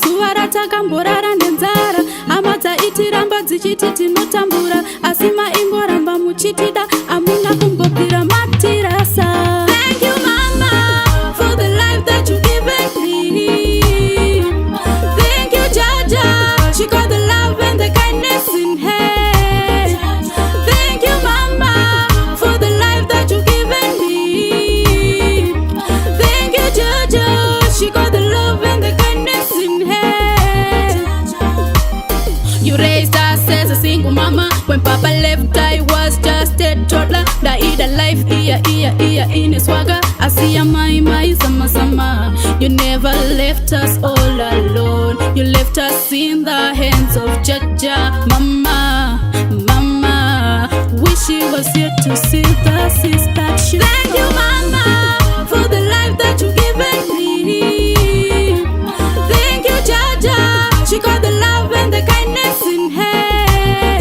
zuva ratakamborara nenzara. Hama dzaitiramba dzichiti tinotambura, asi maimboramba muchitida, amuna kumbopira matirasa. Thank you mama for the life that you given me. Thank you Jaja, she got the love and the kindness in her. Thank you mama for the life that you given me. Thank you Jaja, she got the love and the kindness in her. You raised us as a single mama. When papa left I was just a toddler. Daida life iya in a swagger. I see a my sama. You never left us all alone. You left us in the hands of Jaja. Mama, wish she was here to see the sister. Thank you mama for the life that you given me. Thank you Jaja, she got the love and the kindness in her.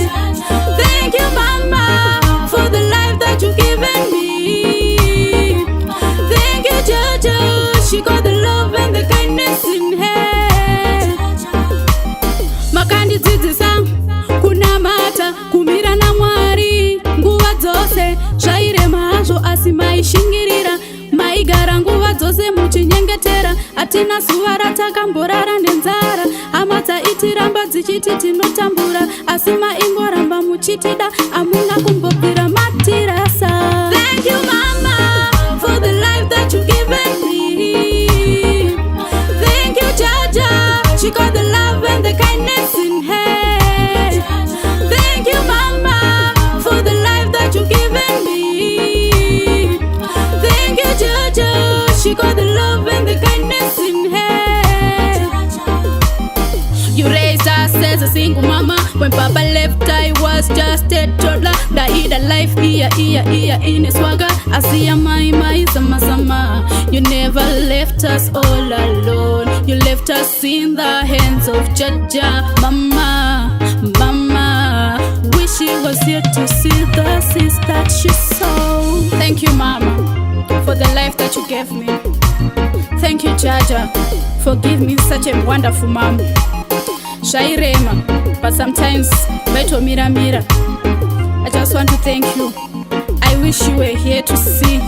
Thank you mama for the life that you given me. Thank you Jaja, she got the love and the kindness in her. Makandidzidzisa kunamata, kumira na Mwari nguva dzose. Zvairema hazvo asi maishingirira, maigara nguva dzose muchinyengetera. Hatina zuva ratakamborara nenzara, hama dzaitiramba dzichiti tinotambura, asi maimboramba muchitida, amuna kumbopira matirasa. Thank you mama for the life that you given me. Thank you Jaja, she got the love and the kindness in her. Thank you mama for the life that you given me. Thank you Jaja, she got the love and the kindness in her. You raised us as a single mama. When papa left I was just a toddler. Daida life iya in a swagger. I see a my sama. You never left us all alone. You left us in the hands of Jaja. Mama, wish she was here to see the sister that she saw. Thank you mama for the life that you gave me. Thank you Jaja for giving me such a wonderful mom. Shairema, but sometimes beto mira. I just want to thank you. I wish you were here to see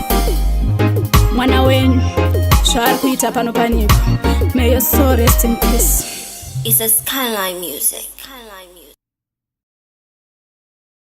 mwana wenyu zvaari kuita pano panyika. May your soul rest in peace. It's a Skyline Music.